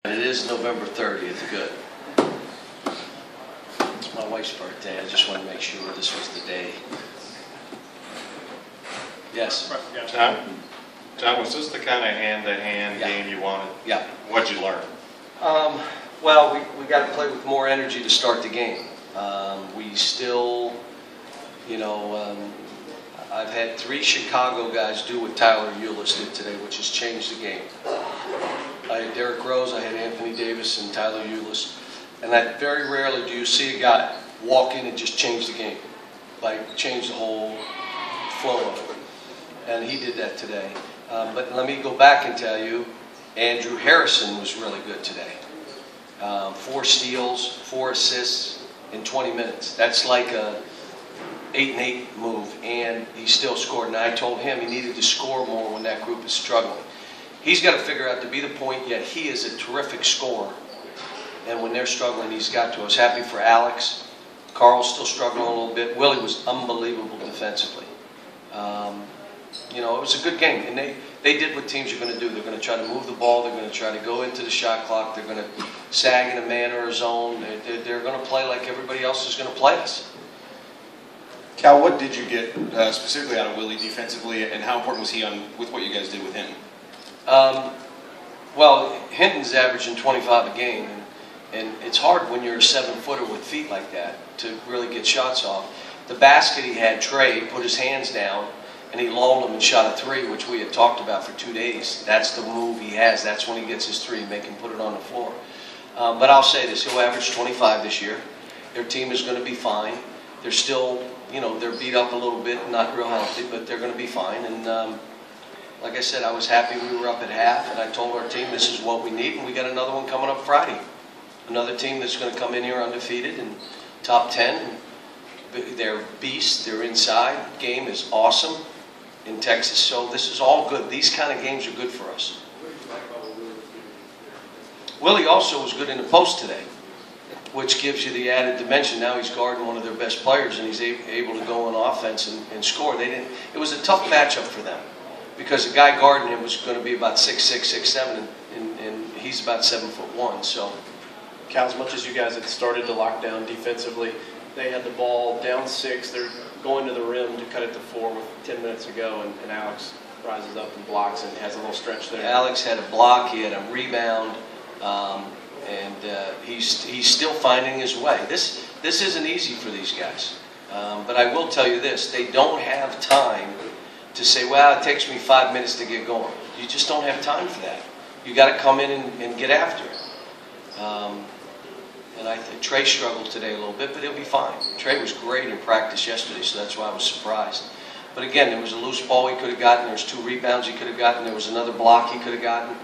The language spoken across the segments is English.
It is November 30th, good. It's my wife's birthday, I just want to make sure this was the day. Yes? John, was this the kind of hand-to-hand game you wanted? Yeah. What'd you learn? Well, we got to play with more energy to start the game. We still, I've had 3 Chicago guys do what Tyler Eulis did today, which has changed the game. I had Derrick Rose, I had Anthony Davis, and Tyler Eulis. And very rarely do you see a guy walk in and just change the game, like change the whole flow of it. And he did that today. But let me go back and tell you, Andrew Harrison was really good today. 4 steals, 4 assists in 20 minutes. That's like a 8-and-8 move, and he still scored. And I told him he needed to score more when that group is struggling. He's got to figure out to be the point, yet he is a terrific scorer. And when they're struggling, he's got to. I was happy for Alex. Carl's still struggling a little bit. Willie was unbelievable defensively. It was a good game. And they did what teams are going to do. They're going to try to move the ball. They're going to try to go into the shot clock. They're going to sag in a man or a zone. They're going to play like everybody else is going to play us. Cal, what did you get specifically out of Willie defensively, and how important was he with what you guys did with him? Well, Hinton's averaging 25 a game, and it's hard when you're a 7-footer with feet like that to really get shots off. The basket he had, Trey put his hands down, and he lulled him and shot a 3, which we had talked about for 2 days. That's the move he has. That's when he gets his 3, make him put it on the floor. But I'll say this, he'll average 25 this year. Their team is going to be fine. They're still, they're beat up a little bit, not real healthy, but they're going to be fine. And like I said, I was happy we were up at half, and I told our team this is what we need, and we got another one coming up Friday. Another team that's going to come in here undefeated and top 10. They're beasts. They're inside. Game is awesome in Texas, so this is all good. These kind of games are good for us. Willie also was good in the post today, which gives you the added dimension. Now he's guarding one of their best players, and he's able to go on offense and score. It was a tough matchup for them because the guy guarding him was going to be about 6'6", 6'7", and he's about 7'1". So, Cal, as much as you guys had started to lock down defensively, they had the ball down 6. They're going to the rim to cut it to 4 with 10 minutes to go, and Alex rises up and blocks and has a little stretch there. Alex had a block. He had a rebound. And he's still finding his way. This isn't easy for these guys. But I will tell you this, they don't have time to say, well, it takes me 5 minutes to get going. You just don't have time for that. You got to come in and get after it. And I think Trey struggled today a little bit, but he'll be fine. Trey was great in practice yesterday, so that's why I was surprised. But again, there was a loose ball he could have gotten. There was 2 rebounds he could have gotten. There was another block he could have gotten.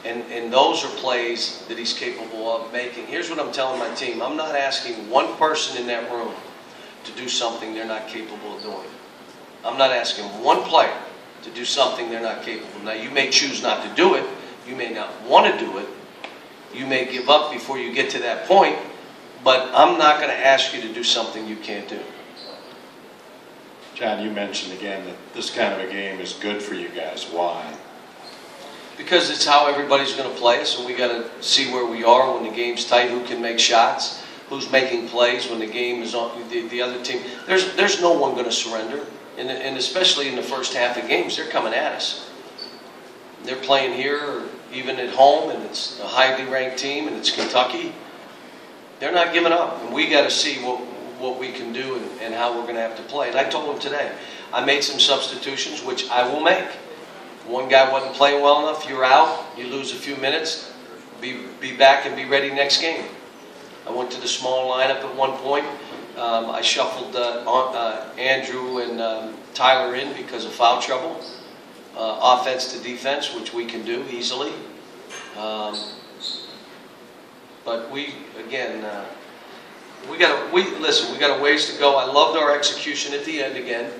And those are plays that he's capable of making. Here's what I'm telling my team. I'm not asking one person in that room to do something they're not capable of doing. I'm not asking one player to do something they're not capable of. Now, you may choose not to do it. You may not want to do it. You may give up before you get to that point. But I'm not going to ask you to do something you can't do. John, you mentioned again that this kind of a game is good for you guys. Why? Because it's how everybody's going to play us, and we got to see where we are when the game's tight, who can make shots, who's making plays when the game is on the other team. There's no one going to surrender, and especially in the first half of games, they're coming at us. They're playing here, or even at home, and it's a highly ranked team, and it's Kentucky. They're not giving up, and we got to see what we can do and how we're going to have to play. And I told them today, I made some substitutions, which I will make. One guy wasn't playing well enough, you're out, you lose a few minutes, be back and be ready next game. I went to the small lineup at one point. I shuffled Andrew and Tyler in because of foul trouble. Offense to defense, which we can do easily. But we got a ways to go. I loved our execution at the end again.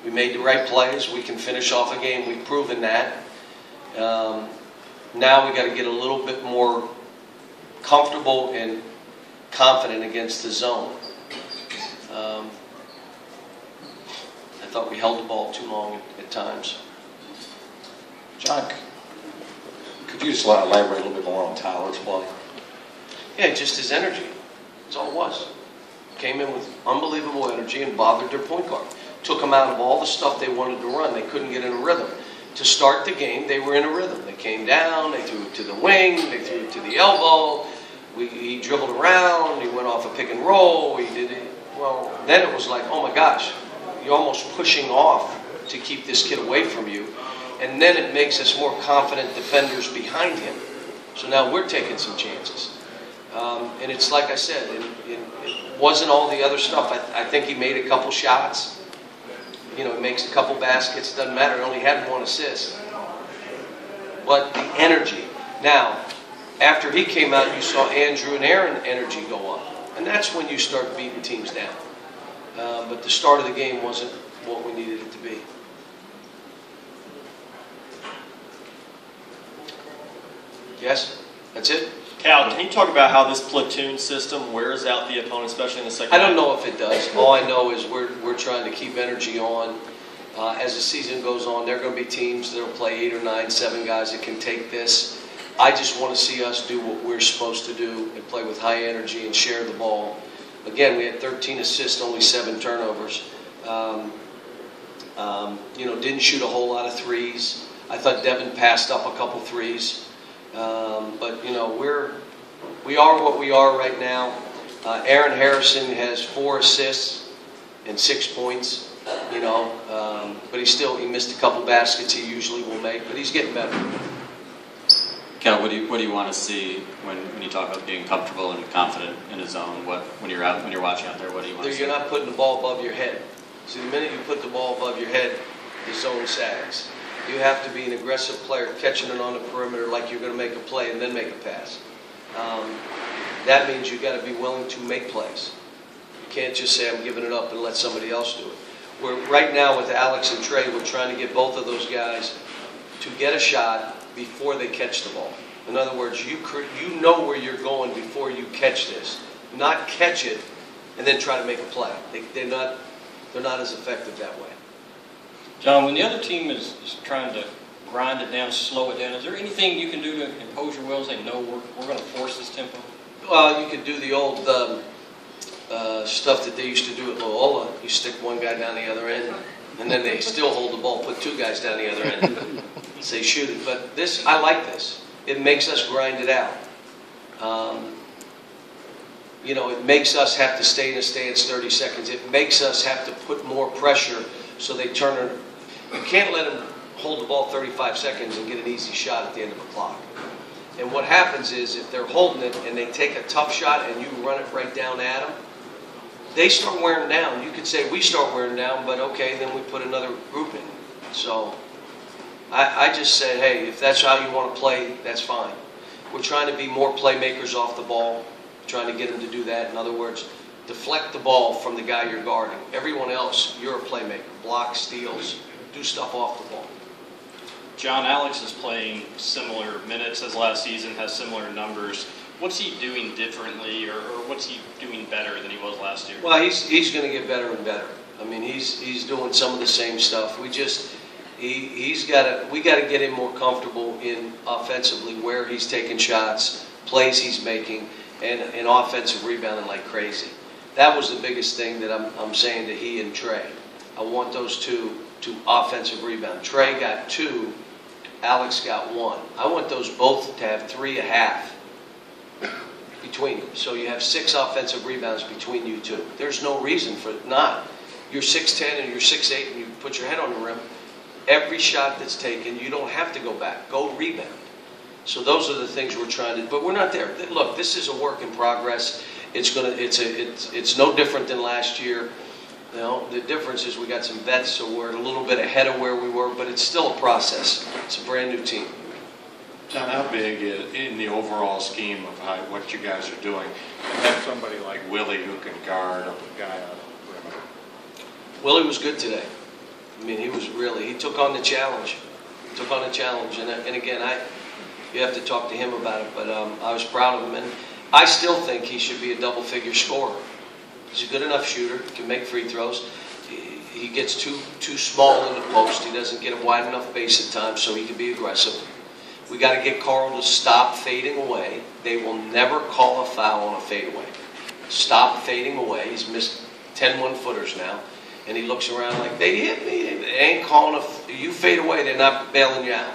We made the right plays. We can finish off a game. We've proven that. Now we got to get a little bit more comfortable and confident against the zone. I thought we held the ball too long at times. John, could you just elaborate a little bit more on Tyler's play? Yeah, just his energy. That's all it was. Came in with unbelievable energy and bothered their point guard. Took them out of all the stuff they wanted to run. They couldn't get in a rhythm. To start the game, they were in a rhythm. They came down, they threw it to the wing, they threw it to the elbow. He dribbled around, he went off a pick and roll, he did it. Well, then it was like, oh my gosh, you're almost pushing off to keep this kid away from you. And then it makes us more confident defenders behind him. So now we're taking some chances. And it's like I said, it wasn't all the other stuff. I think he made a couple shots. You know, he makes a couple baskets. Doesn't matter. He only had 1 assist. But the energy. Now, after he came out, you saw Andrew and Aaron energy go up. And that's when you start beating teams down. But the start of the game wasn't what we needed it to be. Yes? That's it? Cal, can you talk about how this platoon system wears out the opponent, especially in the second I don't half? know if it does. All I know is we're trying to keep energy on. As the season goes on, there are going to be teams that will play 8 or 9, 7 guys that can take this. I just want to see us do what we're supposed to do and play with high energy and share the ball. Again, we had 13 assists, only 7 turnovers. You know, didn't shoot a whole lot of threes. I thought Devin passed up a couple threes. But, you know, we are what we are right now. Aaron Harrison has 4 assists and 6 points, you know. But he missed a couple baskets he usually will make, but he's getting better. Cal, what do you want to see when you talk about being comfortable and confident in his zone? When you're watching out there, what do you want to see? You're not putting the ball above your head. See, the minute you put the ball above your head, the zone sags. You have to be an aggressive player, catching it on the perimeter like you're going to make a play and then make a pass. That means you've got to be willing to make plays. You can't just say, I'm giving it up and let somebody else do it. Right now with Alex and Trey, we're trying to get both of those guys to get a shot before they catch the ball. In other words, you know where you're going before you catch this. Not catch it and then try to make a play. They're not as effective that way. John, when the other team is trying to grind it down, slow it down, is there anything you can do to impose your will and say, no, we're going to force this tempo? Well, you could do the old stuff that they used to do at Loyola. You stick one guy down the other end, and then they still hold the ball, put 2 guys down the other end, say shoot it. But this, I like this. It makes us grind it out. You know, it makes us have to stay in a stance 30 seconds. It makes us have to put more pressure so they turn it. You can't let them hold the ball 35 seconds and get an easy shot at the end of the clock. And what happens is if they're holding it and they take a tough shot and you run it right down at them, they start wearing down. You could say we start wearing down, but okay, then we put another group in. So I just say, hey, if that's how you want to play, that's fine. We're trying to be more playmakers off the ball, trying to get them to do that. In other words, deflect the ball from the guy you're guarding. Everyone else, you're a playmaker. Block, steals, do stuff off the ball. John, Alex is playing similar minutes as last season, has similar numbers. What's he doing differently, or what's he doing better than he was last year? Well, he's going to get better and better. I mean, he's doing some of the same stuff. We got to get him more comfortable in offensively where he's taking shots, plays he's making, and offensive rebounding like crazy. That was the biggest thing that I'm saying to he and Trey. I want those two to offensive rebound. Trey got 2, Alex got 1. I want those both to have 3.5 between them. So you have 6 offensive rebounds between you two. There's no reason for it not. You're 6'10" and you're 6'8" and you put your head on the rim. Every shot that's taken, you don't have to go back. Go rebound. So those are the things we're trying to, but we're not there. Look, this is a work in progress. It's no different than last year. You know, the difference is we got some vets, so we're a little bit ahead of where we were, but it's still a process. It's a brand new team. John, how big in the overall scheme of what you guys are doing, to have somebody like Willie who can guard a guy on the perimeter? Willie was good today. I mean, he took on the challenge. And again, you have to talk to him about it, but I was proud of him. And I still think he should be a double-figure scorer. He's a good enough shooter, can make free throws. He gets too small in the post. He doesn't get a wide enough base at times, so he can be aggressive. We got to get Carl to stop fading away. They will never call a foul on a fadeaway. Stop fading away. He's missed 10 one-footers now. And he looks around like, they hit me. They ain't calling you fade away, they're not bailing you out.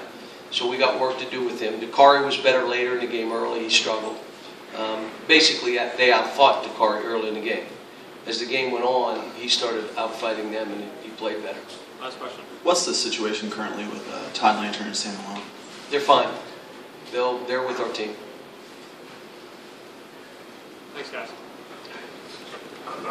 So we got work to do with him. Dakari was better later in the game early. He struggled. Basically, they outfought Dakari early in the game. As the game went on, he started outfighting them, and he played better. Last question. What's the situation currently with Todd Lantern and Sam Malone? They're fine. They're with our team. Thanks, guys.